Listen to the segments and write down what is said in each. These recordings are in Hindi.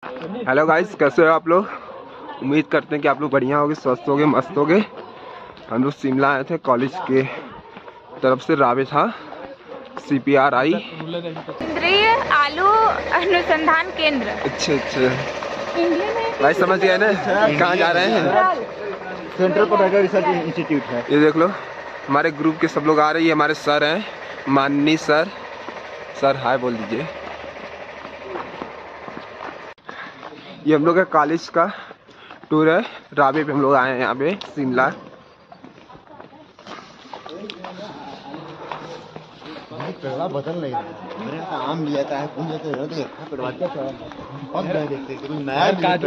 हेलो गाइस, कैसे हो आप लोग। उम्मीद करते हैं कि आप लोग बढ़िया होगे, स्वस्थ होगे, मस्त होगे। हम लोग शिमला आए थे, कॉलेज के तरफ से रावे था, CPRI केंद्रीय आलू अनुसंधान केंद्र। अच्छा भाई, समझ गए ना कहाँ जा रहे हैं। सेंट्रल पोटैटो रिसर्च इंस्टीट्यूट है। ये देख लो, हमारे ग्रुप के सब लोग आ रहे हैं। ये हमारे सर हैं, माननीय सर। सर हाय बोल दीजिए। ये हम लोग का कॉलेज का टूर है, रावे पे हम लोग आए हैं यहाँ पे शिमला। बदल नहीं रहा है, आम लिया था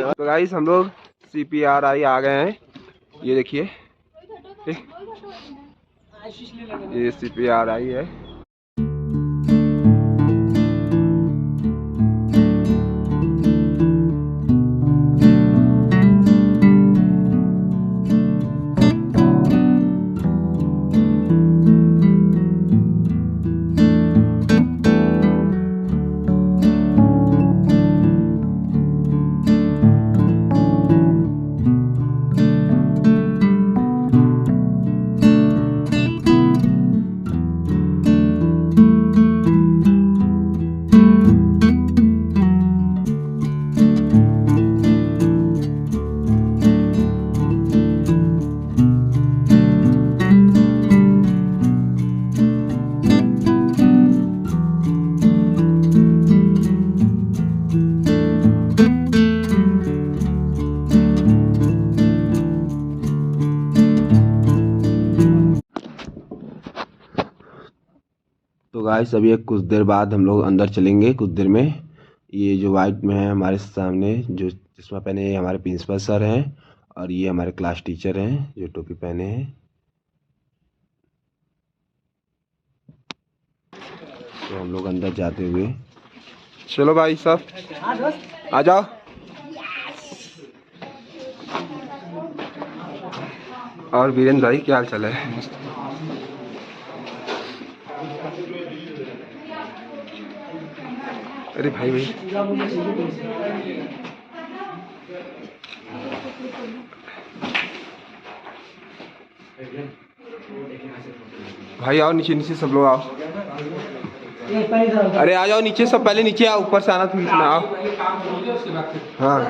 तो गाइस, हम लोग CPRI आ गए हैं। ये देखिए, ये CPRI है। तो गाइस, अभी कुछ देर बाद हम लोग अंदर चलेंगे, कुछ देर में। ये जो वाइट में है हमारे सामने, जो चश्मा पहने हैं, हमारे प्रिंसिपल सर हैं। और ये हमारे क्लास टीचर हैं जो टोपी पहने हैं। तो हम लोग अंदर जाते हुए, चलो भाई साहब आ जाओ। और वीरेंद्र भाई, क्या हाल चाल है। अरे भाई भाई आओ नीचे, नीचे सब लोग आओ। अरे आ जाओ नीचे सब, पहले नीचे आओ, ऊपर से आना फिर ना आओ। हाँ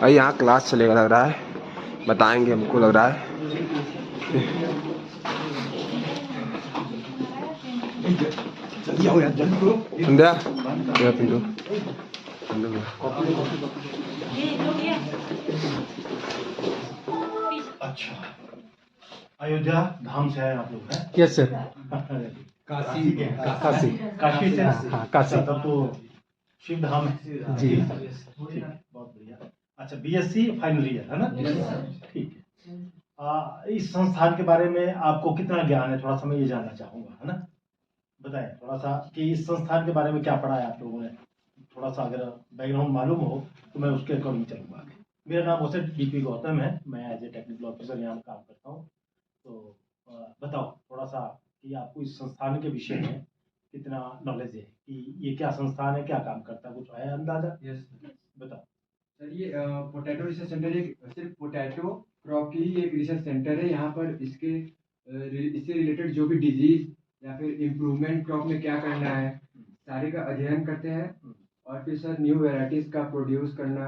भाई, यहाँ क्लास चलेगा लग रहा है, बताएंगे हमको लग रहा है। संध्या पिंटू, अच्छा, अयोध्या धाम से आए आप लोग हैं? Yes sir. काशी के काशी काशी से। हाँ, काशी। तब तो शिव धाम है जी। बहुत बढ़िया। अच्छा, BSc फाइनल ईयर है ना? ठीक है। इस संस्थान के बारे में आपको कितना ज्ञान है, थोड़ा सा मैं ये जानना चाहूंगा, है ना? बताएं थोड़ा सा कि इस संस्थान के बारे में क्या पढ़ा है आप लोगों ने। थोड़ा सा अगर बैकग्राउंड मालूम हो तो मैं उसके अकॉर्डिंग चलूंगा आगे। मेरा नाम वैसे DP गौतम है, मैं एज ए टेक्निकल ऑफिसर यहाँ काम करता हूँ। तो बताओ थोड़ा सा कि आपको इस संस्थान के विषय में कितना नॉलेज है, कि ये क्या संस्थान है, क्या काम करता है, कुछ है अंदाजा? यस बताओ सर। ये पोटैटो रिसर्च सेंटर एक सिर्फ पोटैटो क्रॉप की ही एक रिसर्च सेंटर है। यहाँ पर इससे रिलेटेड जो भी डिजीज या फिर इम्प्रूवमेंट क्रॉप में क्या करना है, सारे का अध्ययन करते हैं। और फिर सर न्यू वेराइटीज का प्रोड्यूस करना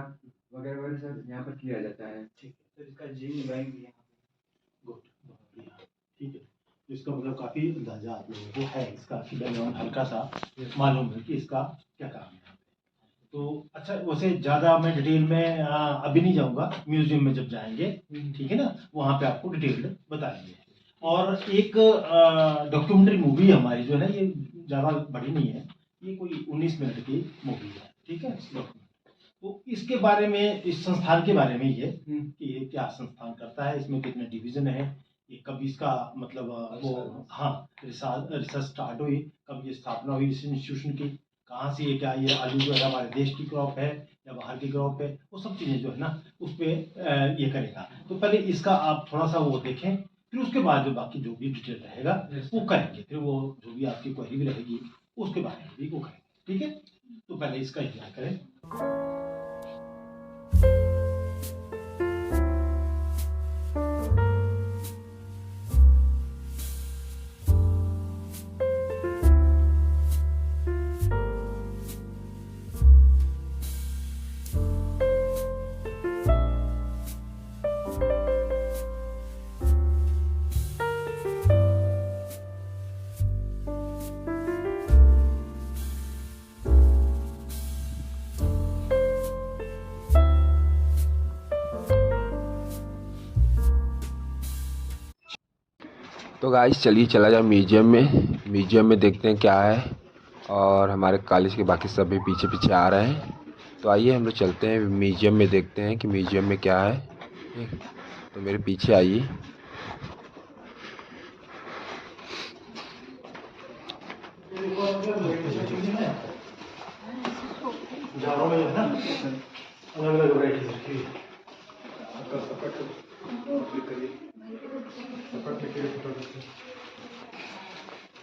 वगैरह वगैरह सर यहाँ पर किया जाता है। ठीक है, तो इसका GUI भी यहाँ पे गुड, बहुत बढ़िया। ठीक है, तो इसका मतलब काफ़ी अंदाजा आप लोगों को है इसका, बैकग्राउंड हल्का सा मालूम है कि इसका क्या काम है। तो अच्छा, वैसे ज़्यादा मैं डिटेल में अभी नहीं जाऊँगा, म्यूजियम में जब जाएंगे ठीक है ना, वहाँ पे आपको डिटेल्ड बताएंगे। और एक डॉक्यूमेंट्री मूवी हमारी जो है, ये ज़्यादा बड़ी नहीं है, ये कोई 19 मिनट की मूवी है, ठीक है। तो इसके बारे में, इस संस्थान के बारे में ये कि ये क्या संस्थान करता है, इसमें कितने डिवीजन है, ये कब इसका मतलब वो हाँ रिसर्च स्टार्ट हुई, कब ये स्थापना हुई इस इंस्टीट्यूशन की, कहाँ से ये, क्या ये आलू जो है हमारे देश की क्रॉप है या बाहर की क्रॉप है, वो सब चीज़ें जो है ना उस पर ये करेगा। तो पहले इसका आप थोड़ा सा वो देखें, फिर उसके बाद जो बाकी जो भी डिटेल रहेगा वो करेंगे, फिर वो जो भी आपकी क्वेरी भी रहेगी उसके बारे में भी वो करेंगे। ठीक है, तो पहले इसका इंतजार करें। तो गाइस चलिए चला जाए म्यूजियम में देखते हैं क्या है, और हमारे कॉलेज के बाकी सब भी पीछे पीछे आ रहे हैं। तो आइए हम लोग चलते हैं म्यूजियम में, देखते हैं कि म्यूजियम में क्या है। तो मेरे पीछे आइए। जारों में है ना अलग अलग वैरायटी रखी है।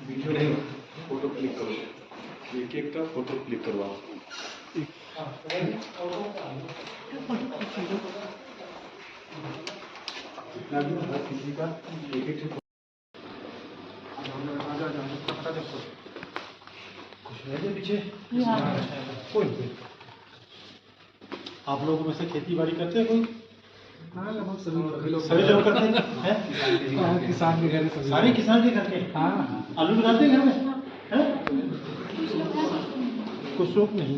वीडियो नहीं, फोटो क्लिक करो, एक एक का फोटो क्लिक करवाओ। जितना भी हर किसी का एक एक कुछ रह गया पीछे कोई नहीं। आप लोगों में से खेती बाड़ी करते हैं कोई? सभी लोग करते हैं? किसान के घर में सारे किसान के करते हैं। आलू लगाते हैं घर में? हैं? कुछ शौक नहीं,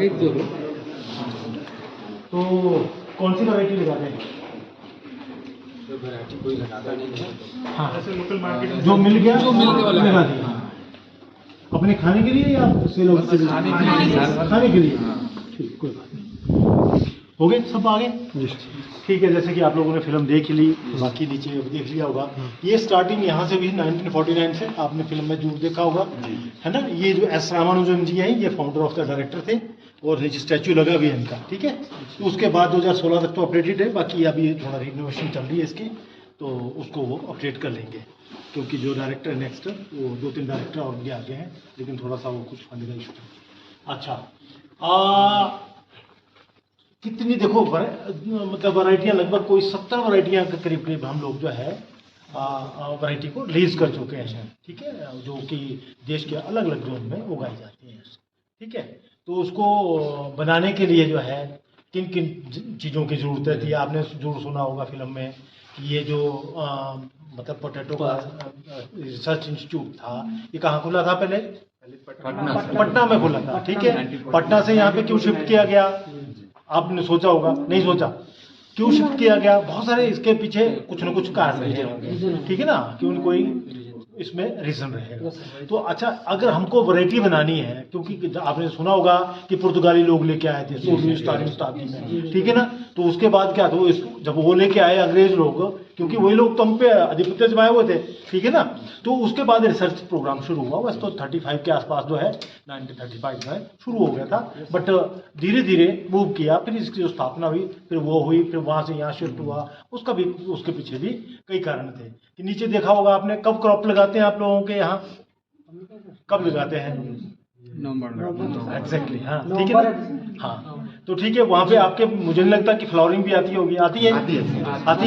एक दो तो कौन सी वैरायटी लगाते हैं? वैरायटी कोई लगाता नहीं है। हाँ, ऐसे लोकल मार्केट जो मिल गया जो मिलने वाला लगा है। दिया। अपने खाने के लिए या सेल खाने के लिए। खाने के लिए। ठीक, कोई बात नहीं। हो गए सब आगे? ठीक है, जैसे कि आप लोगों ने फिल्म देख ली, बाकी नीचे देख लिया होगा। ये स्टार्टिंग यहाँ से भी 1949 से आपने फिल्म में जरूर देखा होगा, है ना। ये जो एस रामानुजन जी हैं, ये फाउंडर ऑफ द डायरेक्टर थे, और नीचे स्टैचू लगा भी है इनका। ठीक है, तो उसके बाद 2016 तक तो अपडेटेड है, बाकी अभी थोड़ा रिनोवेशन चल रही है इसकी, तो उसको वो अपडेट कर लेंगे, क्योंकि जो डायरेक्टर नेक्स्ट वो 2-3 डायरेक्टर और भी आगे हैं, लेकिन थोड़ा सा वो कुछ फंड का इशू था। अच्छा, कितनी देखो मतलब वैरायटियाँ, लगभग कोई 70 वैरायटियाँ के करीब करीब हम लोग जो है वैरायटी को रिलीज कर चुके हैं। ठीक है, जो कि देश के अलग अलग जोन में उगाई जाती हैं। ठीक है, तो उसको बनाने के लिए जो है किन किन चीज़ों की ज़रूरत थी, आपने जरूर सुना होगा फिल्म में कि ये जो मतलब पोटैटो का रिसर्च इंस्टीट्यूट था, ये कहाँ खुला था पहले? पटना में खुला था। ठीक है, पटना से यहाँ पे क्यों शिफ्ट किया गया? आपने सोचा होगा, नहीं सोचा? क्यों शिफ्ट किया गया? बहुत सारे इसके पीछे कुछ न कुछ कारण रहे होंगे। ठीक है ना, क्यों कोई इसमें रीजन रहेगा। तो अच्छा, अगर हमको वैरायटी बनानी है, क्योंकि आपने सुना होगा कि पुर्तगाली लोग लेके आए थे 16वीं शताब्दी में। ठीक है ना, तो उसके बाद क्या था, जब वो लेके आए अंग्रेज लोग, क्योंकि वही लोग तो हम पे आधिपत्य जमाए हुए थे। ठीक है ना, तो उसके बाद रिसर्च प्रोग्राम शुरू हुआ। बस तो 35 के आसपास जो है 1935 में शुरू हो गया था, बट धीरे धीरे मूव किया। फिर इसकी जो स्थापना हुई, फिर वो हुई, फिर वहाँ से यहाँ शिफ्ट हुआ। उसके पीछे भी कई कारण थे। कि नीचे देखा होगा आपने, कब क्रॉप लगाते हैं आप लोगों के यहाँ? कब लगाते हैं? नवंबर। एग्जैक्टली, हाँ, ठीक है ना। हाँ, तो ठीक है, वहाँ पे आपके मुझे नहीं लगता कि फ्लावरिंग भी आती होगी। आती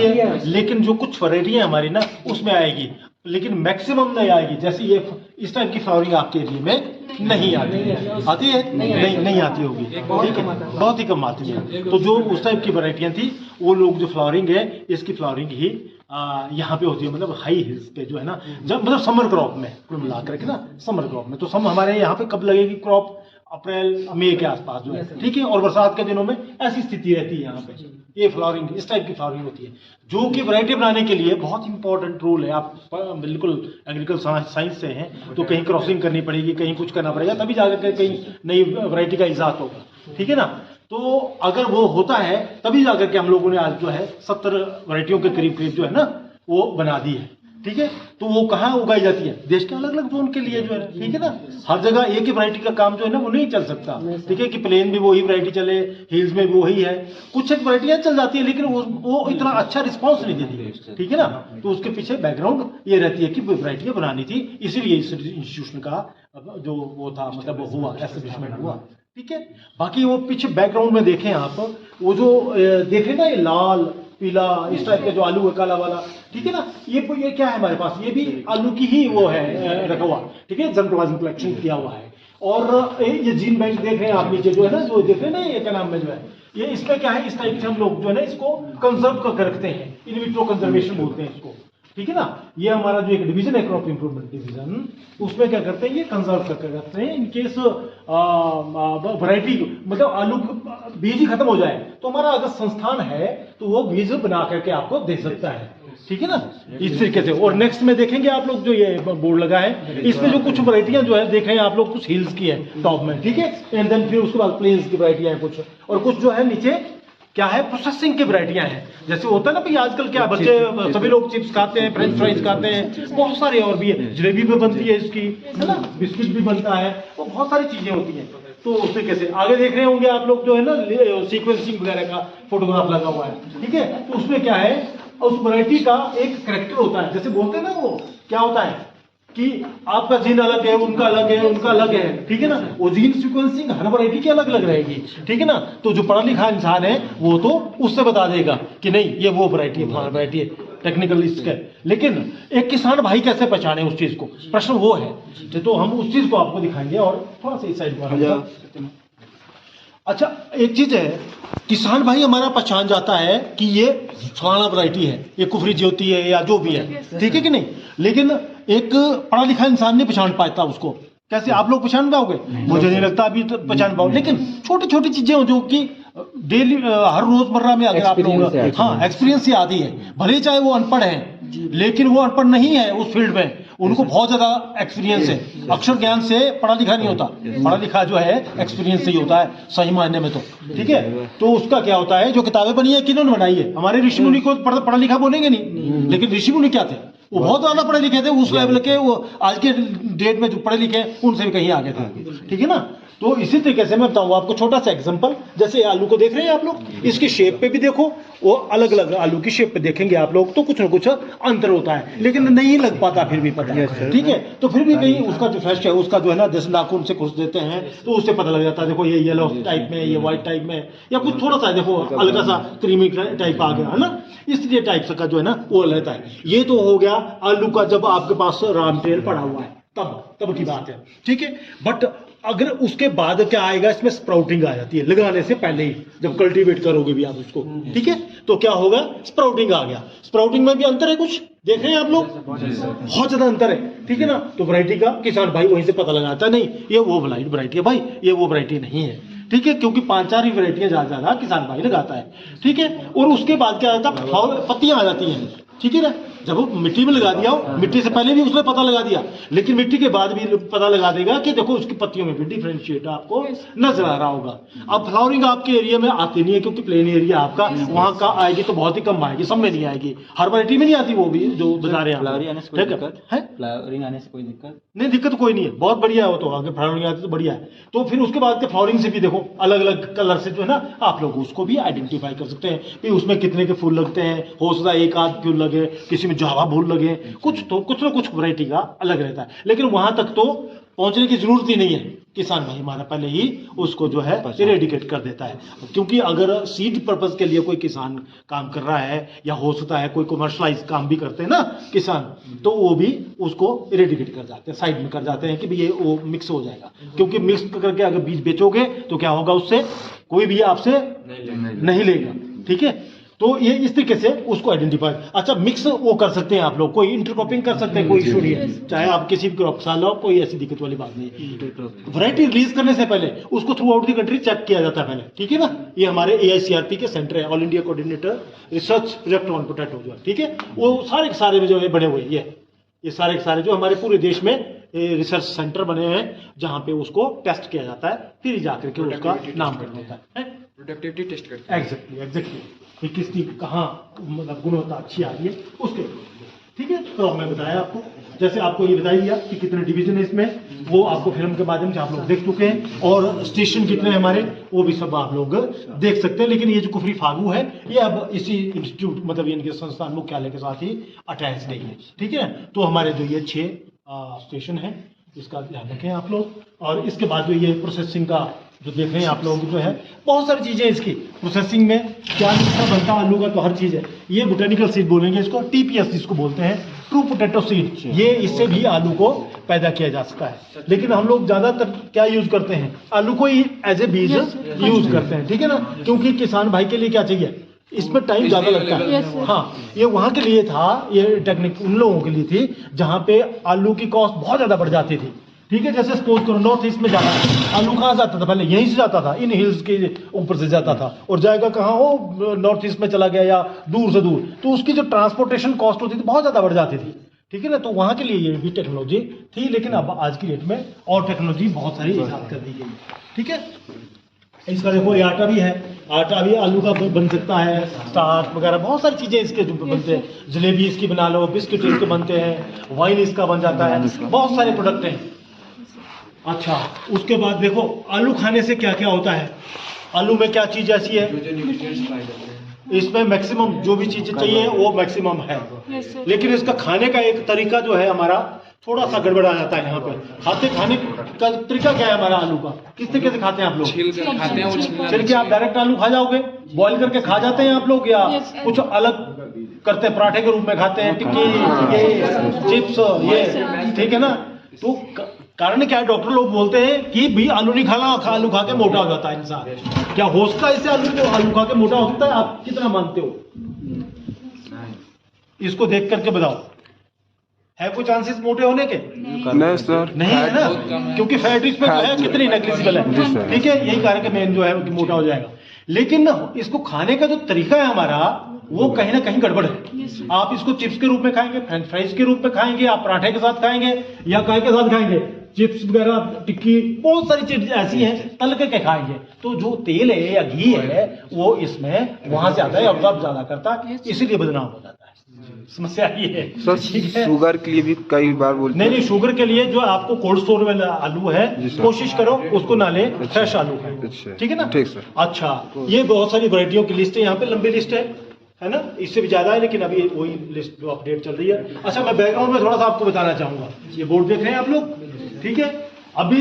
है, लेकिन जो कुछ वैरायटियाँ हमारी ना उसमें आएगी, लेकिन मैक्सिमम नहीं आएगी। जैसे ये इस टाइप की फ्लावरिंग आपके एरिया में नहीं आती है। आती है? नहीं आती होगी। ठीक है, बहुत ही कम आती है। तो जो उस टाइप की वैरायटियाँ थी, वो लोग जो फ्लावरिंग है, इसकी फ्लावरिंग ही यहाँ पे होती है, मतलब हाई हिल्स पे जो है ना, जब मतलब समर क्रॉप में कुल मिलाकर के ना, समर क्रॉप में। तो हमारे यहाँ पे कब लगेगी क्रॉप? अप्रैल मई के आसपास जो है। ठीक है, और बरसात के दिनों में ऐसी स्थिति रहती है यहाँ पे। ये फ्लावरिंग, इस टाइप की फ्लावरिंग होती है, जो कि वैरायटी बनाने के लिए बहुत इंपॉर्टेंट रूल है। आप बिल्कुल एग्रीकल्चर साइंस से हैं, तो कहीं क्रॉसिंग करनी पड़ेगी, कहीं कुछ करना पड़ेगा, तभी जाकर के कहीं नई वैरायटी का इजाद होगा। ठीक है ना, तो अगर वो होता है तभी जाकर के हम लोगों ने आज जो है 70 वैरायटियों के करीब जो है ना वो बना दी है। ठीक है। तो वो कहाँ उगाई जाती है, देश के अलग अलग जोन के लिए जो है, ठीक है ना। हर जगह एक ही वैरायटी का काम जो है ना वो नहीं चल सकता, ठीक है, कि प्लेन भी वही वैरायटी चले, हिल्स में भी वही है, कुछ एक वैरायटियाँ चल जाती है लेकिन वो इतना अच्छा रिस्पॉन्स नहीं देती, ठीक है ना। तो उसके पीछे बैकग्राउंड ये रहती है कि वैरायटियाँ बनानी थी, इसीलिए इस इंस्टीट्यूशन का जो वो था, मतलब वो हुआ, एस्टेब्लिशमेंट हुआ, ठीक है। बाकी वो पीछे बैकग्राउंड में देखें आप, वो जो देखें ना, ये लाल पीला इस टाइप का जो आलू है काला वाला, ठीक है ना, ये क्या है हमारे पास, ये भी आलू की ही वो है रखा हुआ, ठीक है, जर्मप्लाज्म कलेक्शन किया हुआ है। और ये जीन बैंक देख रहे हैं आप नीचे जो है ना, जो देख रहे हैं ना, ये क्या नाम में जो है, ये इसमें क्या है, इस टाइप से हम लोग जो है ना इसको कंजर्व करके रखते हैं, इन विट्रो कंजर्वेशन बोलते हैं इसको, ठीक है ना। ये हमारा जो एक डिवीजन है, क्रॉप इंप्रूवमेंट डिवीजन, उसमें क्या करते हैं, ये कंजर्व करके रखते हैं इन केस वैरायटी, मतलब आलू बीज ही खत्म हो जाए तो हमारा अगर संस्थान है तो वो बीज बना करके आपको दे सकता है, ठीक है ना, इस तरीके से। और नेक्स्ट में देखेंगे आप लोग जो ये बोर्ड लगा है, इसमें जो कुछ वैरायटियां जो है देख रहे हैं आप लोग, कुछ हिल्स की है टॉप में, ठीक है, एंड देन फिर उसके बाद प्लेन्स की वैरायटियां हैं कुछ, और कुछ जो है नीचे क्या है, प्रोसेसिंग की वैरायटियां हैं। जैसे होता है ना भाई, आजकल क्या बच्चे सभी लोग चिप्स खाते हैं, फ्रेंच फ्राइज खाते हैं, बहुत सारे और भी है, जलेबी भी बनती है इसकी, है ना, बिस्किट भी बनता है, वो बहुत सारी चीजें होती हैं। तो उसमें कैसे आगे देख रहे होंगे आप लोग जो है ना, सीक्वेंसिंग वगैरह का फोटोग्राफ लगा हुआ है, ठीक है। तो उसमें क्या है, उस वैरायटी का एक करेक्टर होता है, जैसे बोलते हैं ना, वो क्या होता है कि आपका जीन अलग है, उनका अलग है, उनका अलग है, ठीक है ना। वो जीन सीक्वेंसिंग हर वैरायटी की अलग अलग रहेगी, ठीक है ना। तो जो पढ़ा लिखा इंसान है वो तो उससे बता देगा कि नहीं ये वो वैरायटी है, फलाना वैरायटी है, टेक्निकल इसका। लेकिन एक किसान भाई कैसे पहचाने उस चीज को, प्रश्न वो है। तो हम उस चीज को आपको दिखाएंगे, और थोड़ा सा इस साइड पर। अच्छा, एक चीज है, किसान भाई हमारा पहचान जाता है कि ये फलाना वैरायटी है, ये कुफरी ज्योति है या जो भी है, ठीक है कि नहीं। लेकिन एक पढ़ा लिखा इंसान नहीं पहचान पाता उसको। कैसे आप लोग पहचान पाओगे, मुझे नहीं लगता अभी तो पहचान पाओगे। लेकिन छोटी छोटी चीजें हो जो कि डेली हर रोजमर्रा में अगर आप लोग, हाँ, एक्सपीरियंस से आती है, भले चाहे वो अनपढ़ है लेकिन वो अनपढ़ नहीं है उस फील्ड में, उनको बहुत ज्यादा एक्सपीरियंस है। अक्षर ज्ञान से पढ़ा लिखा नहीं होता, पढ़ा लिखा जो है एक्सपीरियंस से ही होता है सही मायने में, तो ठीक है। तो उसका क्या होता है, जो किताबें बनी है किन्होंने बनाई है, हमारे ऋषि मुनि को पढ़ा लिखा बोलेंगे नहीं, लेकिन ऋषि मुनि क्या थे, वो बहुत ज्यादा पढ़े लिखे थे, उस लेवल के, वो आज के डेट में जो पढ़े लिखे हैं उनसे भी कहीं आगे थे, ठीक है ना। तो इसी तरीके से मैं बताऊं आपको छोटा सा एग्जांपल, जैसे आलू को देख रहे हैं आप लोग, इसकी शेप पे भी देखो, वो अलग अलग आलू की शेप पे देखेंगे आप लोग तो कुछ ना कुछ अंतर होता है, लेकिन नहीं लग पाता फिर भी पता है, ठीक है। तो फिर भी कहीं उसका जो फ्लैश है, उसका जो है ना, जैसे नाखून से खुश देते हैं तो उससे पता लग जाता है, देखो ये येलो टाइप में, ये व्हाइट टाइप में, या कुछ थोड़ा सा देखो हल्का सा क्रीमी टाइप आ गया, है ना, इस टाइप का जो है ना वो रहता है। ये तो हो गया आलू का, जब आपके पास रॉ मटेरियल पड़ा हुआ है तब की बात है, ठीक है। बट अगर उसके बाद क्या आएगा, इसमें स्प्राउटिंग आ जाती है, लगाने से पहले ही जब कल्टीवेट करोगे भी आप उसको, ठीक है, तो क्या होगा, स्प्राउटिंग आ गया। स्प्राउटिंग में भी अंतर है, कुछ देख रहे हैं आप लोग, बहुत ज्यादा अंतर है, ठीक है ना। तो वैरायटी का किसान भाई वहीं से पता लगाता है, नहीं ये वो वैरायटी है भाई, ये वो वैरायटी नहीं है, ठीक है, क्योंकि 5-4 ही वैरायटियां ज्यादा किसान भाई लगाता है, ठीक है। और उसके बाद क्या आता है, पत्तियां आ जाती हैं, ठीक है ना। जब वो मिट्टी में लगा दिया हो, मिट्टी से पहले भी उसने पता लगा दिया, लेकिन मिट्टी के बाद भी पता लगा देगा कि देखो उसकी पत्तियों में भी डिफरेंशिएट आपको नजर आ रहा होगा। अब फ्लावरिंग आपके एरिया में आती नहीं है, क्योंकि प्लेन एरिया आपका, वहां का आएगी तो बहुत ही कम आएगी, सब में नहीं आएगी, हर वैरायटी में नहीं आती, वो भी जो बता रहे हैं। फ्लावरिंग आने से कोई दिक्कत नहीं, दिक्कत कोई नहीं है, बहुत बढ़िया है वो तो, आगे फ्लावरिंग आती तो बढ़िया है। तो फिर उसके बाद के फ्लावरिंग से भी देखो अलग अलग कलर से जो है ना, आप लोग उसको भी आइडेंटिफाई कर सकते हैं कि उसमें कितने के फूल लगते हैं, हो सकता है एक आध फूल लगे, किसी में जावा फूल लगे, कुछ ना कुछ वैरायटी का अलग रहता है। लेकिन वहां तक तो पहुंचने की जरूरत ही नहीं है, किसान भाई हमारा पहले ही उसको जो है इरेडिकेट कर देता है। क्योंकि अगर सीड पर्पज के लिए कोई किसान काम कर रहा है, या हो सकता है कोई कमर्शलाइज काम भी करते हैं ना किसान, तो वो भी उसको इरेडिकेट कर जाते हैं, साइड में कर जाते हैं कि भाई ये वो मिक्स हो जाएगा। क्योंकि मिक्स करके अगर बीज बेचोगे तो क्या होगा, उससे कोई भी आपसे नहीं लेगा, ठीक है। तो ये इस तरीके से उसको आइडेंटिफाई। अच्छा, मिक्स वो कर सकते हैं आप लोग, कोई इंटरक्रॉपिंग कर सकते हैं, कोई इशू नहीं है, चाहे आप किसी भी क्रॉप साल लो, कोई ऐसी दिक्कत वाली बात नहीं है। वैरायटी रिलीज करने से पहले उसको throughout the country check किया जाता है पहले, ठीक है ना। ये हमारे AICRP के सेंटर है, all India coordinator research project on potato, जो ठीक है, वो सारे के सारे में जो है बने हुए हैं, ये सारे के सारे जो हमारे पूरे देश में रिसर्च सेंटर बने हैं, जहां पे उसको टेस्ट किया जाता है, फिर जाकर के उसका नाम कर देता है, प्रोडक्टिविटी टेस्ट करते हैं। एग्जैक्टली कि किसकी कहाँ मतलब गुणवत्ता अच्छी आ रही है उसके। ठीक है, क्रॉप में बताया आपको, जैसे आपको ये बताया दिया कि कितने डिवीजन है इसमें, वो आपको फिल्म के माध्यम से आप लोग देख चुके हैं, और स्टेशन कितने हैं हमारे वो भी सब आप लोग देख सकते हैं। लेकिन ये जो कुफरी फागू है ये अब इसी इंस्टीट्यूट मतलब इनके संस्थान मुख्यालय के साथ ही अटैच नहीं है, ठीक है। तो हमारे जो ये 6 स्टेशन है इसका ध्यान रखें आप लोग। और इसके बाद जो ये प्रोसेसिंग का जो देख रहे हैं आप लोग जो है बहुत सारी चीजें इसकी प्रोसेसिंग में क्या इसका बनता है आलू का, तो हर चीज है। ये बोटेनिकल सीड बोलेंगे इसको, टीपीएस जिसको बोलते हैं, ट्रू पोटैटो सीड, ये इससे भी आलू को पैदा किया जा सकता है। लेकिन हम लोग ज्यादातर क्या यूज करते हैं, आलू को ही एज ए बीज यूज करते हैं, ठीक है ना, क्योंकि किसान भाई के लिए क्या चाहिए, इसमें टाइम ज्यादा लगता है। हाँ, ये वहां के लिए था, ये टेक्निक उन लोगों के लिए थी जहां पे आलू की कॉस्ट बहुत ज्यादा बढ़ जाती थी, ठीक है। जैसे सपोज करो नॉर्थ ईस्ट में जाना है, आलू कहाँ जाता था, पहले यहीं से जाता था, इन हिल्स के ऊपर से जाता था, और जाएगा कहाँ, वो नॉर्थ ईस्ट में चला गया या दूर से दूर, तो उसकी जो ट्रांसपोर्टेशन कॉस्ट होती थी बहुत ज्यादा बढ़ जाती थी, ठीक है ना। तो वहां के लिए ये भी टेक्नोलॉजी थी, लेकिन अब आज की डेट में और टेक्नोलॉजी बहुत सारी ईजाद कर दी गई, ठीक है। इसका देखो ये आटा भी है, आटा भी आलू का बन सकता है, स्टार्च वगैरह बहुत सारी चीजें इसके जो बनते हैं, जलेबी इसकी बना लो, बिस्किट इसके बनते हैं, वाइन इसका बन जाता है, बहुत सारे प्रोडक्ट हैं। अच्छा, उसके बाद देखो आलू खाने से क्या क्या होता है, आलू में क्या चीज ऐसी है, इसमें मैक्सिमम जो भी चीजें चाहिए वो मैक्सिमम है, लेकिन इसका खाने का एक तरीका जो है हमारा थोड़ा सा गड़बड़ा जाता है। यहाँ पे खाने का तरीका क्या है हमारा आलू का, किस तरीके से खाते हैं आप लोग, छिल के आप डायरेक्ट आलू खा जाओगे, बॉईल करके खा जाते हैं आप लोग, या कुछ अलग करते हैं, पराठे के रूप में खाते हैं, टिक्की, ये चिप्स, ये, ठीक है ना। तो कारण क्या है, डॉक्टर लोग बोलते हैं कि भाई आलू नहीं खाना, आलू खा के मोटा हो जाता है इंसान। क्या हो सकता है इससे आलू खा के मोटा हो सकता है, आप कितना मानते हो, इसको देख करके बताओ, है कोई चांसेस मोटे होने के? नहीं सर, नहीं है ना, क्योंकि फैट इसमें जो है कितनी नेग्लिजिबल है, ठीक है। यही कारण के मेन जो है कि मोटा हो जाएगा, लेकिन इसको खाने का जो तरीका है हमारा वो कहीं ना कहीं गड़बड़ है। आप इसको चिप्स के रूप में खाएंगे, फ्रेंच फ्राइज के रूप में खाएंगे, आप पराठे के साथ खाएंगे या काय के साथ खाएंगे, चिप्स वगैरह, टिक्की, बहुत सारी चीज ऐसी हैं तल के खाएंगे, तो जो तेल है या घी है वो इसमें वहां से आता है, ऑब्जॉर्ब ज्यादा करता है, इसीलिए बदनाम हो जाता है। समस्या ये है सर, शुगर के लिए भी कई बार बोलते हैं। नहीं, शुगर के लिए जो आपको कोल्ड स्टोर में आलू है कोशिश करो उसको ना ले, फ्रेश आलू है, ठीक है ना। ठीक सर। अच्छा, ये बहुत सारी वैरायटियों की लिस्ट है, यहाँ पे लंबी लिस्ट है ना, इससे भी ज्यादा है, लेकिन अभी वही लिस्ट जो अपडेट चल रही है। अच्छा, मैं बैकग्राउंड में थोड़ा सा आपको बताना चाहूंगा, ये बोर्ड देख रहे हैं आप लोग, ठीक है। अभी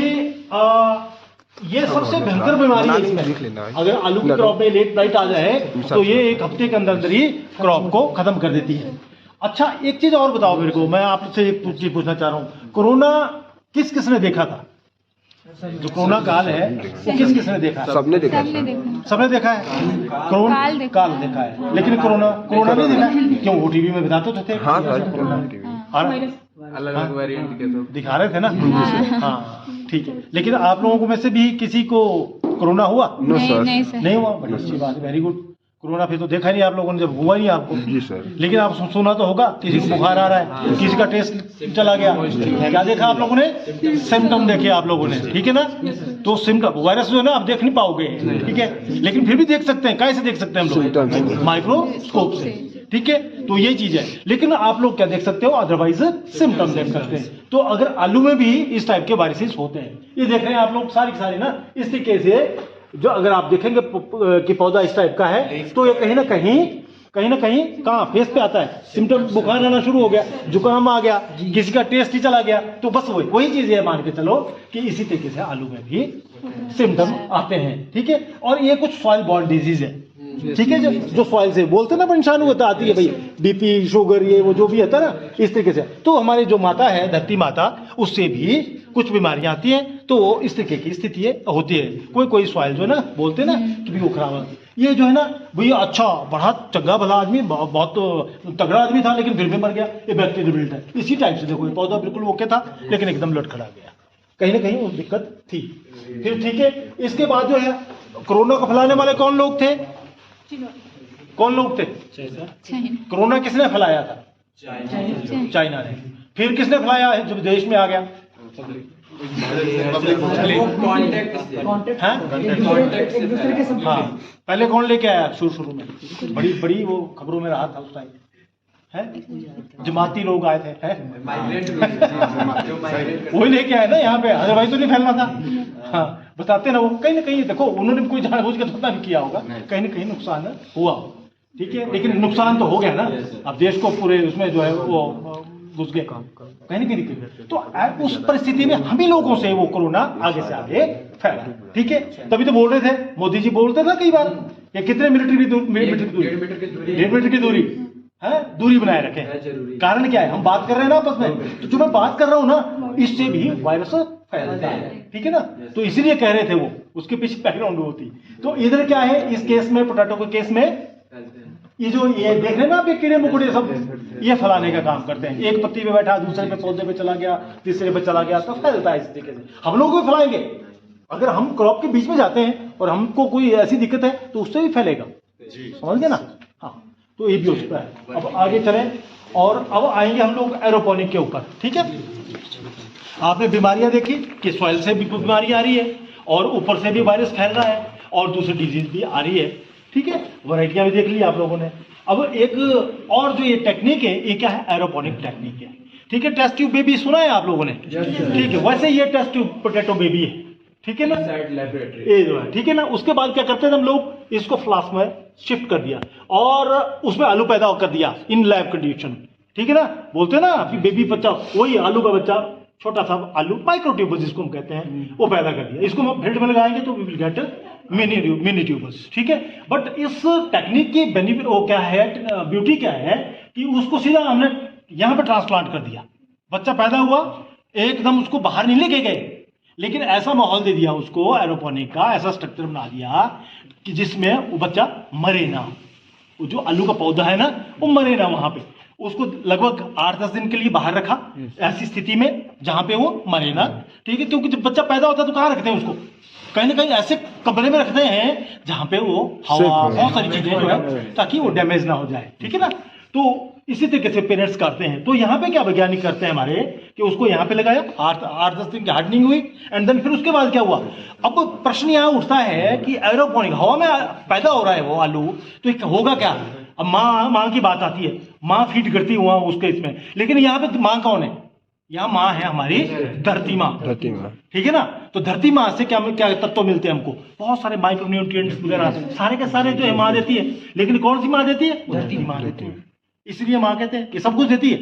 ये सबसे भयंकर बीमारी है इसमें, अगर आलू की क्रॉप में लेट ब्लाइट आ जाए तो ये 1 हफ्ते के अंदर ही क्रॉप को खत्म कर देती है। अच्छा, एक चीज और बताओ मेरे को, मैं आपसे एक चीज पूछना चाह रहा हूँ, कोरोना किस किसने देखा था, जो कोरोना काल है वो किस किसने देखा? सबने देखा, सबने देखा है, कोरोना काल देखा है, लेकिन कोरोना नहीं देखा, क्यों, वो टीवी में बताते तो थे, हाँ अलग वेरिएंट के तो दिखा रहे थे ना, हाँ ठीक है। लेकिन आप लोगों को में से भी किसी को कोरोना हुआ? नो सर, नहीं हुआ, बड़ी अच्छी बात है, वेरी गुड। कोरोना फिर तो देखा नहीं आप लोगों ने, जब हुआ नहीं आपको। जी सर। लेकिन आप सुना तो होगा, किसी को बुखार आ रहा है, किसी का टेस्ट चला गया, क्या देखा आप लोगों ने? सिम्टम देखे आप लोगों ने, ठीक है ना। तो सिम्टम, वायरस जो है ना आप देख नहीं पाओगे, ठीक है, लेकिन फिर भी देख सकते हैं। कैसे देख सकते हैं हम लोग? माइक्रोस्कोप से, ठीक है। तो ये चीज है, लेकिन आप लोग क्या देख सकते हो? अदरवाइज सिम्टम देख सकते हैं। तो अगर आलू में भी इस टाइप के वायरसेस होते हैं, ये देख रहे हैं आप लोग सारी ना, इस तरीके से जो अगर आप देखेंगे कि पौधा इस टाइप का है, तो ये कहीं ना कहीं कहाँ फेस पे आता है, सिम्टम, बुखार आना शुरू हो गया, जुकाम आ गया, किसी का टेस्ट ही चला गया, तो बस वही चीज है, मान के चलो कि इसी तरीके से आलू में भी सिम्टम आते हैं, ठीक है। और ये कुछ सॉइल बॉर्न डिजीज है, ठीक है, जो सॉइल से बोलते ना इंसानों को आती है भाई, बीपी, शुगर, ये वो जो भी होता है ना, इस तरीके से। तो हमारी जो माता है, धरती माता, उससे भी कुछ बीमारियां आती हैं, तो इस तरीके की स्थिति होती है। कोई सॉइल जो है ना, बोलते ना कि वो खराब है, ये जो है ना भैया, अच्छा बड़ा चंगा भला आदमी, बहुत तगड़ा आदमी था, लेकिन फिर भी मर गया, ये बैक्टीरियल रिजल्ट है। इसी टाइप से देखो, ये पौधा बिल्कुल ओके था, लेकिन एकदम लटखड़ा गया, कहीं ना कहीं वो दिक्कत थी। फिर ठीक है, इसके बाद जो है कोरोना को फैलाने वाले कौन लोग थे? कोरोना किसने फैलाया था? चाइना ने। फिर किसने फैलाया है जब देश में आ गया? हाँ, पहले कौन लेके आया? शुरू में बड़ी वो खबरों में रहा था उस टाइम, है, जमाती लोग आए थे, है माइग्रेंट जो माइग्रेट वही लेके आए ना यहाँ पे, अदरवाइज तो नहीं फैलना था। हाँ बताते ना वो, कहीं ना कहीं देखो उन्होंने कोई जानबूझ के थोड़ा भी किया होगा, कहीं ना कहीं नुकसान हुआ, ठीक है, लेकिन नुकसान तो हो गया ना, अब देश को पूरे उसमें जो है वो घुस गए कहीं ना कहीं। तो उस परिस्थिति में हम ही लोगों से वो कोरोना आगे से आगे फैला, ठीक है। तभी तो बोल रहे थे, मोदी जी बोलते थे कई बार, ये कितने मिलिट्री की दूरी, 1.5 मीटर की दूरी है, दूरी बनाए रखें। कारण क्या है, हम बात कर रहे हैं ना आपस में, तो जो मैं बात कर रहा हूं ना, इससे भी वायरस फैलता है, ठीक है ना। तो इसीलिए कह रहे थे वो, उसके पीछे बैकग्राउंड होती। तो इधर क्या है, इस केस में, पोटैटो के केस में, ये जो ये देख रहे हैं ना आप, ये कीड़े मकोड़े सब ये फैलाने का काम करते हैं। एक पत्ती पे बैठा, दूसरे पे पौधे पे चला गया, तीसरे पे चला गया, तो फैलता है इस तरीके से। हम लोग भी फैलाएंगे, अगर हम क्रॉप के बीच में जाते हैं और हमको कोई ऐसी दिक्कत है तो उससे भी फैलेगा, समझ गए ना। हाँ, तो ये भी हो सकता है। अब आगे चलें और अब आएंगे हम लोग एरोपोनिक के ऊपर, ठीक है। आपने बीमारियां देखी कि सॉइल से भी बीमारी आ रही है और ऊपर से भी वायरस फैल रहा है और दूसरी डिजीज भी आ रही है, ठीक है। वैरायटियां भी देख ली आप लोगों ने। अब एक और जो ये टेक्निक है, ये क्या है, एरोपोनिक टेक्निक है, ठीक है। टेस्ट ट्यूब बेबी सुना है आप लोगों ने, ठीक है। वैसे ये टेस्ट ट्यूब पोटैटो बेबी है, ठीक है ना, ये जो है, ठीक है ना। उसके बाद क्या करते थे हम लोग, इसको फ्लास्क में शिफ्ट कर दिया और उसमें आलू पैदा कर दिया इन लैब कंडीशन, ठीक है ना। बोलते हैं ना कि बेबी बच्चा, वही आलू का बच्चा, छोटा सा आलू, माइक्रोट्यूबस जिसको हम कहते हैं, वो पैदा कर दिया। इसको हम फील्ड में लगाएंगे तो वी विल गेट मिनी ट्यूबस, ठीक है। बट इस टेक्निक की बेनिफिट वो क्या है, ब्यूटी क्या है कि उसको सीधा हमने यहाँ पे ट्रांसप्लांट कर दिया, बच्चा पैदा हुआ, एकदम उसको बाहर नहीं लेके गए, लेकिन ऐसा माहौल दे दिया उसको, एरोपोनिक का ऐसा स्ट्रक्चर बना दिया कि जिसमें वो बच्चा मरे ना, वो जो आलू का पौधा है ना वो मरे ना वहां पे। उसको लगभग 8-10 दिन के लिए बाहर रखा ऐसी स्थिति में जहां पे वो मरे ना, ठीक है। क्योंकि जब बच्चा पैदा होता है तो कहाँ रखते हैं उसको, कहीं ना कहीं ऐसे कमरे में रखते हैं जहां पे वो हवा, बहुत सारी चीजें जो है, ताकि वो डैमेज ना हो जाए, ठीक है ना। तो इसी तरीके से पेरेंट्स करते हैं। तो यहाँ पे क्या वैज्ञानिक करते हैं हमारे कि उसको यहाँ पे लगाया, 8-10 दिन की हार्डनिंग हुई, एंड देन फिर उसके बाद क्या हुआ। अब प्रश्न यहाँ उठता है कि एरोपोनिक हवा में पैदा हो रहा है वो आलू, तो होगा क्या। अब माँ की बात आती है, माँ फीड करती हुआ उसके इसमें, लेकिन यहाँ पे माँ कौन है, यहाँ माँ है हमारी धरती माँ, ठीक है ना। तो धरती माँ से क्या क्या तत्व मिलते हैं हमको, बहुत सारे माइक्रोन्यूट्रिएंट्स वगैरह, सारे के सारे जो है माँ देती है। लेकिन कौन सी माँ देती है, धरती माँ देती है, इसलिए माँ कहते हैं कि सब कुछ देती है,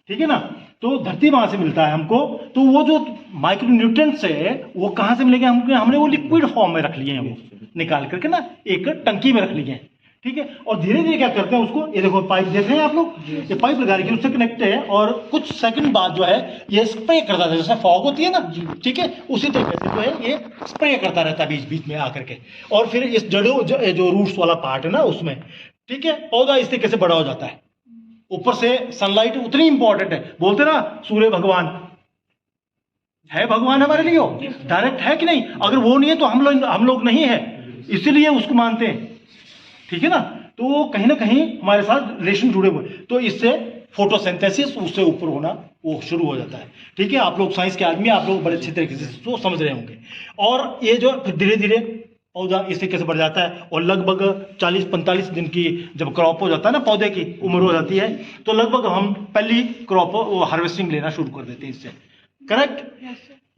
ठीक है ना। तो धरती माँ से मिलता है हमको। तो वो जो माइक्रोन्यूट्रिएंट्स है वो कहाँ से मिलेंगे, हमने वो लिक्विड फॉर्म में रख लिए हैं, वो निकाल करके ना एक टंकी में रख लिए हैं, ठीक है। और धीरे धीरे क्या करते हैं उसको, ये देखो पाइप देख रहे हैं आप लोग, ये पाइप लगा रही है, उससे कनेक्ट है, और कुछ सेकंड बाद जो है ये स्प्रे करता है, जैसे फॉग होती है ना, ठीक है, उसी तरीके से जो है ये स्प्रे करता रहता है बीच बीच में आकर के। और फिर इस जड़ों जो रूट्स वाला पार्ट है ना उसमें, ठीक है, पौधा इस तरीके से बड़ा हो जाता है। ऊपर से सनलाइट उतनी इंपॉर्टेंट है, बोलते ना सूर्य भगवान है, भगवान हमारे लिए हो, डायरेक्ट है कि नहीं। अगर वो नहीं है तो हम लोग नहीं है, इसीलिए उसको मानते हैं, ठीक है ना। तो कहीं ना कहीं हमारे साथ रिलेशन जुड़े हुए, तो इससे फोटोसिंथेसिस उससे ऊपर होना वो शुरू हो जाता है, ठीक है। आप लोग साइंस के आदमी, आप लोग बड़े अच्छे तरीके से तो समझ रहे होंगे। और ये जो धीरे धीरे पौधा इस तरीके से बढ़ जाता है, और लगभग 40-45 दिन की जब क्रॉप हो जाता है ना, पौधे की उम्र हो जाती है, तो लगभग हम पहली क्रॉप हार्वेस्टिंग लेना शुरू कर देते हैं इससे, करेक्ट।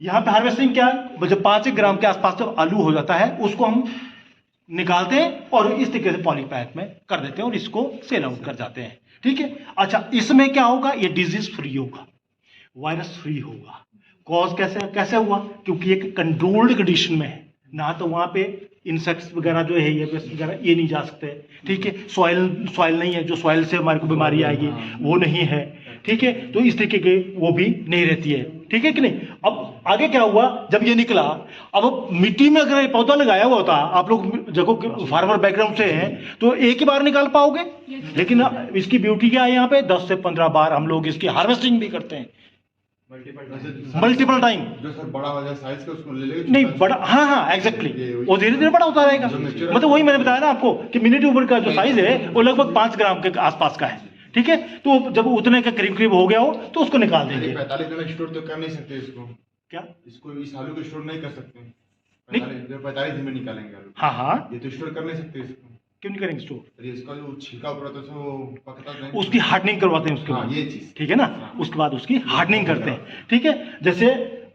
यहाँ पे हार्वेस्टिंग क्या है, जब 5 ग्राम के आसपास जब आलू हो जाता है उसको हम निकालते हैं और इस तरीके से पॉली पैक में कर देते हैं और इसको सेल आउट कर जाते हैं, ठीक है। अच्छा, इसमें क्या होगा, ये डिजीज फ्री होगा, वायरस फ्री होगा। कॉज कैसे हुआ, क्योंकि एक कंट्रोल्ड कंडीशन में है ना, तो वहां पे इंसेक्ट्स वगैरह जो है, ये पेस्ट वगैरह ये नहीं जा सकते, ठीक है। सॉइल नहीं है, जो सॉइल से हमारे को बीमारी आएगी वो नहीं है, ठीक है। तो इस तरीके के वो भी नहीं रहती है, ठीक है कि नहीं। अब आगे क्या हुआ, जब ये निकला, अब मिट्टी में अगर ये पौधा लगाया हुआ होता, आप लोग देखो फार्मर बैकग्राउंड से हैं तो एक ही बार निकाल पाओगे, लेकिन इसकी ब्यूटी क्या है, यहाँ पे 10 से 15 बार हम लोग इसकी हार्वेस्टिंग भी करते हैं, मल्टीपल टाइम। जो सर बड़ा हो जाए साइज का उसको ले लेंगे, नहीं बड़ा, हाँ एग्जैक्टली, वो धीरे धीरे बड़ा होता रहेगा। मतलब वही मैंने बताया ना आपको कि मिनी ट्यूबर का जो साइज है वो लगभग 5 ग्राम के आसपास का है, ठीक है। तो जब उतने का करीब करीब हो गया हो तो उसको निकाल देंगे। 45 दिन स्टोर तो कर नहीं सकते इसको, क्या इसको इस आलू को स्टोर नहीं कर सकते, 45 दिन में निकालेंगे आलू, हाँ ये तो स्टोर कर नहीं सकते इसको। क्यों नहीं करेंगे स्टोर? अरे इसका जो छिलका ऊपर होता है वो पकता नहीं, उसकी हार्डनिंग करवाते हैं उसके हाँ, बाद, ये चीज ठीक है ना, उसके बाद उसकी हार्डनिंग करते हैं, ठीक है। जैसे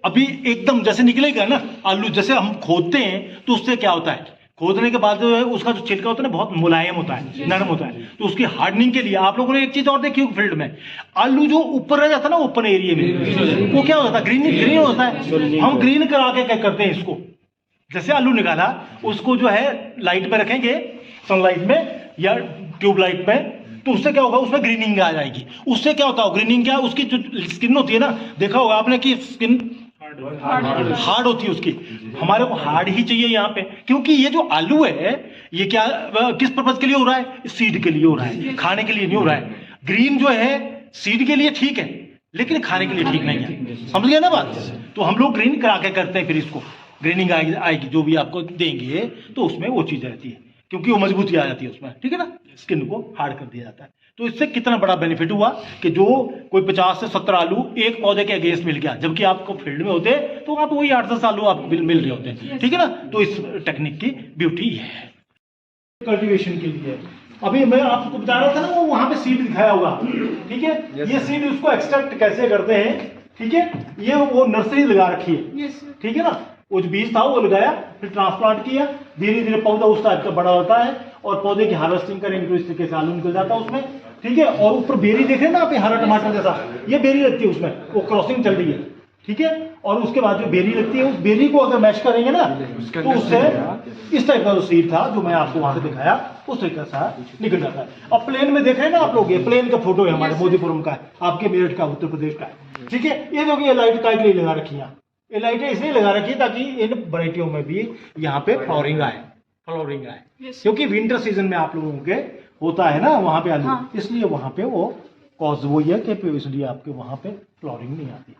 अभी एकदम जैसे निकलेगा ना आलू, जैसे हम खोदते हैं तो उससे क्या होता है, खोदने के बाद जो है उसका जो छिलका होता है ना बहुत मुलायम होता है, नरम होता है, तो उसकी हार्डनिंग के लिए आप लोगों ने एक चीज और देखी होगी फील्ड में, आलू जो ऊपर रह जाता है ना ओपन एरिया में, वो क्या होता है, ग्रीन होता है। हम ग्रीन करा के क्या करते हैं, इसको जैसे आलू निकाला उसको जो है लाइट में रखेंगे, सनलाइट में या ट्यूबलाइट में, तो उससे क्या होगा, उसमें ग्रीनिंग आ जाएगी। उससे क्या होता है, ग्रीनिंग क्या, उसकी जो स्किन होती है ना, देखा होगा आपने कि स्किन हार्ड होती है उसकी, हमारे को हार्ड ही चाहिए यहाँ पे, क्योंकि ये जो आलू है ये क्या किस पर्पज के लिए हो रहा है, सीड के लिए हो रहा है, खाने के लिए नहीं हो रहा है। ग्रीन जो है सीड के लिए ठीक है, लेकिन खाने के लिए ठीक नहीं है, समझ गए ना बात। तो हम लोग ग्रीन करा के करते हैं, फिर इसको ग्रीनिंग आएगी जो भी आपको देंगे तो उसमें वो चीज रहती है, क्योंकि वो मजबूती आ जाती है उसमें, ठीक है ना, स्किन को हार्ड कर दिया जाता है। तो इससे कितना बड़ा बेनिफिट हुआ कि जो कोई 50 से 70 आलू एक पौधे के अगेंस्ट मिल गया, जबकि आपको फील्ड में होते तो वहां पे वही 8-10 आलू आपको मिल रहे होते हैं, ठीक है ना। तो इस टेक्निक की ब्यूटी है कल्टीवेशन के लिए। अभी मैं आपको बता रहा था ना, वो वहां पे सीड दिखाया होगा, ठीक है, ये सीड उसको एक्सट्रैक्ट कैसे करते हैं, ठीक है, ये वो नर्सरी लगा रखी है, ठीक है ना, वो जो बीज था वो लगाया, फिर ट्रांसप्लांट किया, धीरे धीरे पौधा उस टाइप का बड़ा होता है और पौधे की हार्वेस्टिंग करेंगे तो इस तरीके से आलू निकल जाता है उसमें, ठीक है। और ऊपर बेरी देख रहे हैं ना आप, हरा टमाटर जैसा ये बेरी लगती है उसमें, वो क्रॉसिंग चल रही है, ठीक है। और उसके बाद जो बेरी लगती है, उस बेरी को अगर मैश करेंगे ना तो उससे इस टाइप का जो सीड था जो मैं आपको वहां से दिखाया उस तरीके से निकल जाता है। अब प्लेन में देख रहे हैं ना आप लोग, ये प्लेन का फोटो है हमारे मोदीपुरम का है, आपके मेरठ का, उत्तर प्रदेश का है, ठीक है। ये देखो ये लाइट का लिए लगा रखी है, ये लाइटें इसलिए लगा रखी है ताकि इन वैरायटियों में भी यहाँ पे फ्लावरिंग आए, क्योंकि विंटर सीजन में आप लोगों के होता है ना वहां पे आलू, इसलिए वहां पे वो कॉज वो ये कि इसलिए आपके वहां पे फ्लावरिंग नहीं आती,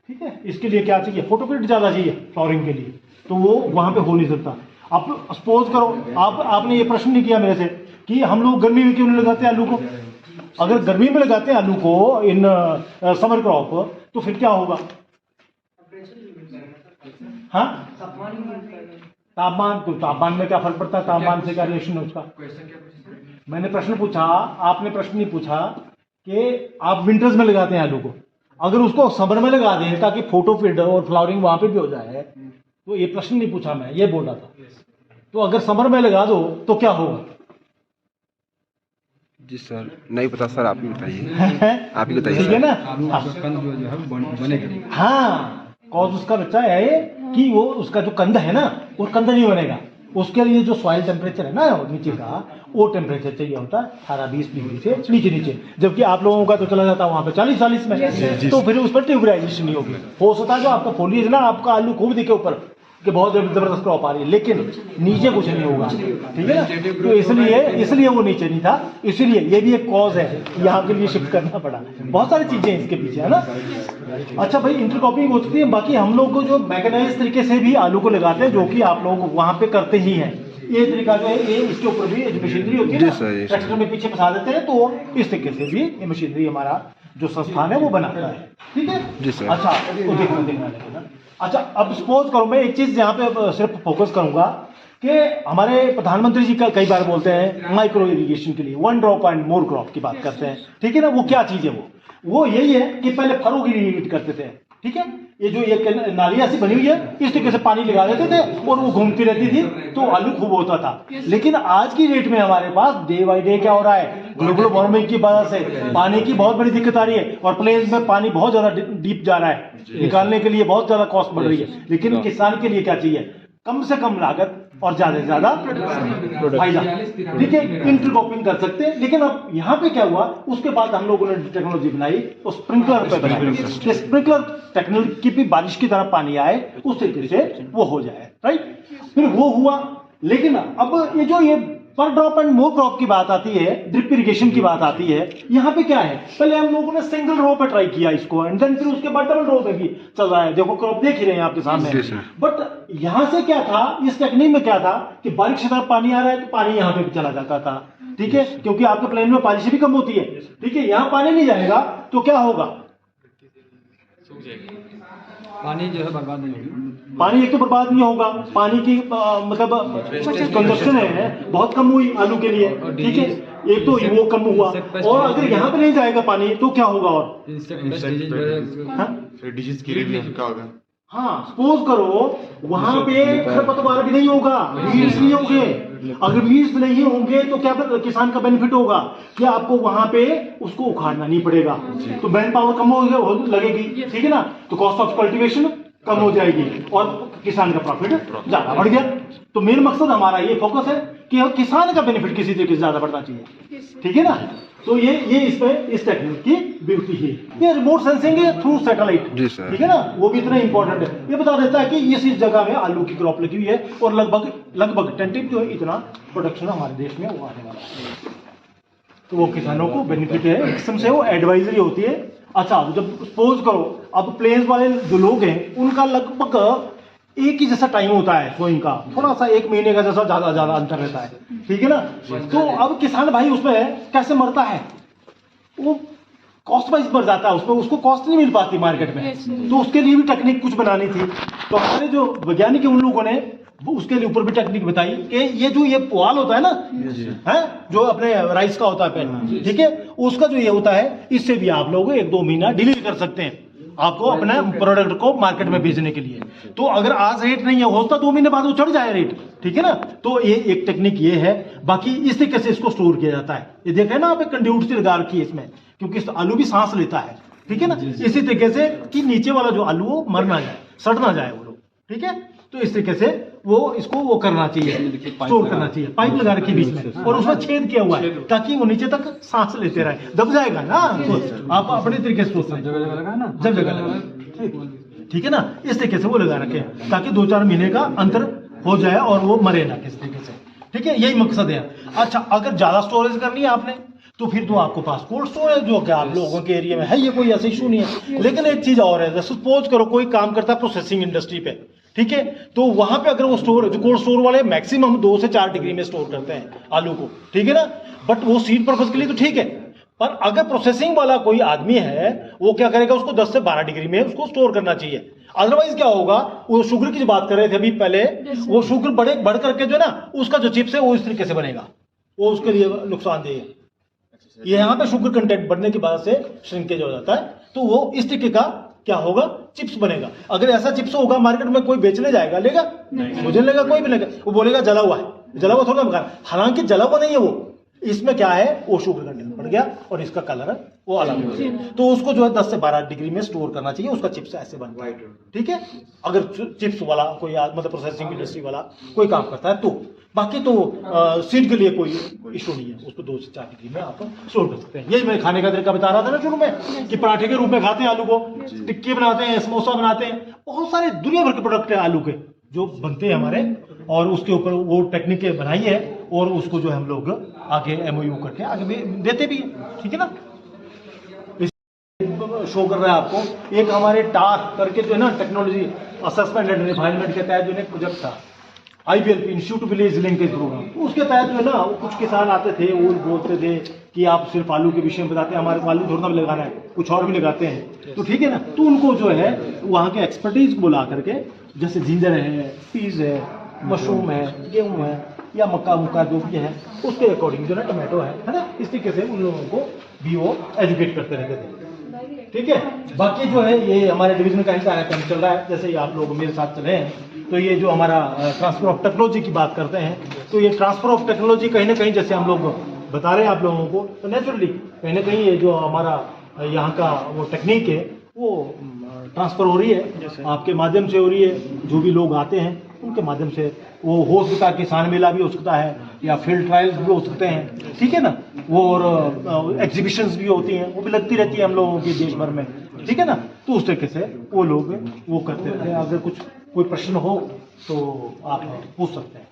ठीक है। इसके लिए क्या चाहिए, फोटोपिट ज्यादा चाहिए फ्लावरिंग के लिए, तो वो वहां पे हो नहीं सकता। आप सपोज करो आपने ये प्रश्न नहीं किया मेरे से कि हम लोग गर्मी में क्यों नहीं लगाते आलू को। अगर गर्मी में लगाते हैं आलू को इन समर क्रॉप तो फिर क्या होगा, हाँ तापमान में क्या फर्क पड़ता है, तापमान से क्या रिलेशन है उसका। मैंने प्रश्न पूछा, आपने प्रश्न नहीं पूछा कि आप विंटर्स में लगाते हैं आलू को, अगर उसको समर में लगा दें ताकि फोटोफिट और फ्लावरिंग वहां पे भी हो जाए, तो ये प्रश्न नहीं पूछा, मैं ये बोल रहा था। तो अगर समर में लगा दो तो क्या होगा। जी सर नहीं पता सर, आप ही बताइए आप ही बताइए, ठीक है ना। बनेगा, हाँ कॉज उसका बच्चा है कि वो उसका जो कंद है ना वो कंद नहीं बनेगा, उसके लिए जो सॉइल टेम्परेचर है ना नीचे का वो टेम्परेचर चाहिए होता है 18-20 डिग्री से नीचे, जबकि आप लोगों का तो चला जाता है वहां पे 40-40 में, तो फिर उस पर ट्यूबराइजेशन नहीं होगी। हो सकता है जो आपका फोलिएज ना आपका आलू खूब दिखे ऊपर कि बहुत जबरदस्त क्रॉप आ रही है, लेकिन नीचे कुछ नहीं होगा, ठीक है ना। तो इसलिए वो नीचे नहीं था, इसीलिए ये भी एक कॉज है, यहाँ के लिए शिफ्ट करना पड़ा। बहुत सारी चीजें इसके पीछे है ना। अच्छा भाई इंटरक्रॉपिंग हो सकती है, बाकी हम लोग को जो मैकेनाइज तरीके से भी आलू को लगाते हैं, जो कि आप लोग वहां पे करते ही हैं। ये तरीका जो है ये इसके ऊपर भी मशीनरी होती है ना, ट्रैक्टर में पीछे फंसा देते हैं, तो इस तरीके से भी ये मशीनरी हमारा जो संस्थान है वो बनाता है, ठीक है जी सर। अच्छा तो देखना लगेगा। अच्छा अब सपोज करो, मैं एक चीज यहाँ पे सिर्फ फोकस करूंगा कि हमारे प्रधानमंत्री जी का कई बार बोलते हैं माइक्रो इरिगेशन के लिए 1 ड्रॉप एंड मोर क्रॉप की बात करते हैं, ठीक है ना। वो क्या चीज है, वो यही है कि पहले फरों की इरिगेट करते थे, ठीक है। ये जो ये नालियां सी बनी हुई है इस तरीके से पानी लगा देते थे और वो घूमती रहती थी तो आलू खूब होता था। लेकिन आज की डेट में हमारे पास डे बाई डे क्या हो रहा है, ग्लोबल वार्मिंग की वजह से पानी की बहुत बड़ी दिक्कत आ रही है और प्लेन्स में पानी बहुत ज्यादा डीप जा रहा है, निकालने के लिए बहुत ज्यादा कॉस्ट बढ़ रही है। लेकिन किसान के लिए क्या चाहिए, कम से कम लागत और ज्यादा से ज्यादा फायदा, ठीक है। इंटरक्रॉपिंग कर सकते हैं। लेकिन अब यहाँ पे क्या हुआ, उसके बाद हम लोगों ने टेक्नोलॉजी बनाई और स्प्रिंकलर पे बनाई, स्प्रिंकलर टेक्नोलॉजी की भी बारिश की तरह पानी आए उस तरीके से वो हो जाए, राइट। फिर वो हुआ, लेकिन अब ये जो ये पर ड्रॉप एंड मोर क्रॉप की बात आती है, ड्रिप इरिगेशन की बात आती है, यहाँ पे क्या है, पहले हम लोगों ने सिंगल रो पे ट्राई किया इसको एंड देन फिर उसके बाद डबल रो पे भी चल रहा है। देखो क्रॉप देख ही रहे हैं आपके सामने। बट यहाँ से क्या था, इस टेक्निक में क्या था कि बारिश की तरफ पानी आ रहा है तो पानी यहाँ पे भी चला जाता था, ठीक है, क्योंकि आपके प्लेन में बारिश भी कम होती है, ठीक है। यहाँ पानी नहीं जाएगा तो क्या होगा, पानी जो है बर्बाद नहीं होगी। पानी एक तो बर्बाद नहीं होगा, पानी की मतलब कंजप्शन है बहुत कम हुई आलू के लिए, ठीक है, एक तो वो कम हुआ, और अगर यहाँ पे नहीं जाएगा पानी तो क्या होगा, और डिजीज की क्या होगा। हाँ, सपोज करो वहां पे खरपतवार भी नहीं होगा, वीड्स नहीं होंगे। अगर वीड्स नहीं होंगे तो क्या किसान का बेनिफिट होगा कि आपको वहां पे उसको उखाड़ना नहीं पड़ेगा, तो मैन पावर कम लगेगी, ठीक है ना, तो कॉस्ट ऑफ कल्टीवेशन कम हो जाएगी और किसान का प्रॉफिट ज्यादा बढ़ गया। तो मेन मकसद हमारा ये फोकस है कि किसान का बेनिफिट किसी तरीके से ज्यादा बढ़ना चाहिए, ठीक है ना। तो ये इसमें इस टेक्निक की ब्यूटी है। ये रिमोट सेंसिंग है थ्रू सैटेलाइट, ठीक है ना, वो भी इतना इंपॉर्टेंट है। ये बता देता है कि इस जगह में आलू की क्रॉप लगी हुई है और लगभग टेंटिव जो है इतना प्रोडक्शन हमारे देश में वो आने वाला है। तो वो किसानों को बेनिफिट है, एक किस्म से वो एडवाइजरी होती है। अच्छा, जब सपोज करो अब प्लेन्स वाले जो लोग हैं उनका लगभग एक ही जैसा टाइम होता है सोइंग का, थोड़ा सा 1 महीने का जैसा ज्यादा अंतर रहता है, ठीक है ना। तो अब किसान भाई उसमें कैसे मरता है, वो कॉस्ट वाइज मर जाता है, उसमें उसको कॉस्ट नहीं मिल पाती मार्केट में, तो उसके लिए भी टेक्निक कुछ बनानी थी। तो हमारे जो वैज्ञानिक है उन लोगों ने उसके लिए ऊपर भी टेक्निक बताई कि ये जो ये पुआल होता है ना, है जो अपने राइस का होता है पैन, ठीक है, उसका जो ये होता है इससे भी आप लोग 1-2 महीना डिले कर सकते हैं आपको अपने प्रोडक्ट को मार्केट में बेचने के लिए। तो अगर आज रेट नहीं है, होता 2 महीने बाद वो चढ़ जाए रेट, ठीक है ना। तो ये एक टेक्निक ये है। बाकी इस तरीके से इसको स्टोर किया जाता है। ये देख रहे हैं ना आप, एक कंड्यूट सी लगा रखी है इसमें, क्योंकि आलू भी सांस लेता है, ठीक है ना, इसी तरीके से कि नीचे वाला जो आलू वो मर ना जाए, सड़ ना जाए वो लोग, ठीक है। तो इस तरीके से वो इसको वो करना चाहिए, स्टोर करना चाहिए। पाइप लगा रखी बीच में और उसमें छेद किया हुआ है ताकि वो नीचे तक सांस लेते रहे, दब जाएगा ना, आप अपने तरीके से सोचते हैं, जब जगह लगा, ठीक है ना। इस तरीके से वो लगा रखे ताकि 2-4 महीने का अंतर हो जाए और वो मरे ना किस तरीके से, ठीक है, यही मकसद है। अच्छा, अगर ज्यादा स्टोरेज करनी है आपने तो फिर तो आपके पास कोल्ड स्टोर है, जो कि आप लोगों के एरिया में है, ये कोई ऐसा इशू नहीं है। लेकिन एक चीज और है, सपोज करो कोई काम करता है प्रोसेसिंग इंडस्ट्री पे, ठीक है, तो वहां पे अगर वो स्टोर, जो कोल्ड स्टोर वाले मैक्सिमम 2 से 4 डिग्री में स्टोर करते हैं आलू को, ठीक है ना, बट वो सीड पर्पज के लिए तो ठीक है। पर अगर प्रोसेसिंग वाला कोई आदमी है, वो क्या करेगा, उसको 10 से 12 डिग्री में उसको स्टोर करना चाहिए। अदरवाइज क्या होगा, वो शुगर की जो बात कर रहे थे अभी पहले, वो शुगर बढ़ करके जो है ना, उसका जो चिप्स है वो इस तरीके से बनेगा, वो उसके लिए नुकसानदेह है। ये यहाँ पे शुगर कंटेंट बढ़ने की वजह से श्रिंकेज हो जाता है, तो वो इस तरीके का क्या होगा, चिप्स बनेगा। अगर ऐसा चिप्स होगा मार्केट में, कोई बेचने जाएगा, लेगा? मुझे लेगा, कोई भी लेगा, वो बोलेगा जला हुआ है, जला हुआ थोड़ा बेकार, हालांकि जला हुआ नहीं है वो, इसमें क्या है, वो शुगर कंटेंट बढ़ गया और इसका कलर वो अलग हो गया। तो उसको जो है 10 से 12 डिग्री में स्टोर करना चाहिए, उसका चिप्स ऐसे बनता है, ठीक है। अगर चिप्स वाला कोई मतलब प्रोसेसिंग इंडस्ट्री वाला कोई काम करता है तो, बाकी तो सीड के लिए कोई इशू नहीं है, उसको 2 से 4 डिग्री में आप स्टोर कर सकते हैं। यही मैं खाने का तरीका बता रहा था ना शुरू में, कि पराठे के रूप में खाते हैं आलू को, टिक्की बनाते हैं, समोसा बनाते हैं, बहुत सारे दुनिया भर के प्रोडक्ट है आलू के जो बनते हैं हमारे, और उसके ऊपर वो टेक्निकें बनाई है और उसको जो हम लोग आगे MOU करके आगे देते भी हैं, ठीक है ना। शो कर रहा है आपको एक हमारे टार करके जो है ना, टेक्नोलॉजी असेसमेंट एंड रिफाइनमेंट के तहत जो है प्रोजेक्ट था, IVLP, institute village linkage program, उसके तहत जो है ना, कुछ किसान आते थे, वो बोलते थे कि आप सिर्फ आलू के विषय में बताते हैं, हमारे को आलू थोड़ा भी लगाना है, कुछ और भी लगाते हैं, तो ठीक है ना। तो उनको जो है वहाँ के एक्सपर्टीज बुला करके, जैसे जिंजर है, पीज है, मशरूम है, गेहूँ है, या मक्का जो भी है, उसके अकॉर्डिंग जो है टमाटो है ना, इस तरीके से उन लोगों को भी वो एजुकेट करते रहते थे, ठीक है। बाकी जो है ये हमारे डिवीजन का हिस्सा है, काम चल रहा है, जैसे आप लोग मेरे साथ चले हैं, तो ये जो हमारा ट्रांसफर ऑफ टेक्नोलॉजी की बात करते हैं, तो ये ट्रांसफर ऑफ टेक्नोलॉजी कहीं ना कहीं, जैसे हम लोग बता रहे हैं आप लोगों को, तो नेचुरली कहीं ना कहीं ये जो हमारा यहाँ का वो टेक्निक है वो ट्रांसफर हो रही है, आपके माध्यम से हो रही है, जो भी लोग आते हैं उनके माध्यम से। वो हो सकता है किसान मेला भी हो सकता है, या फील्ड ट्रायल्स भी हो सकते हैं, ठीक है ना, वो और एग्जीबिशंस भी होती हैं, वो भी लगती रहती है हम लोगों के देश भर में, ठीक है ना। तो उस तरीके से वो लोग वो करते रहते हैं। अगर कोई प्रश्न हो तो आप पूछ सकते हैं।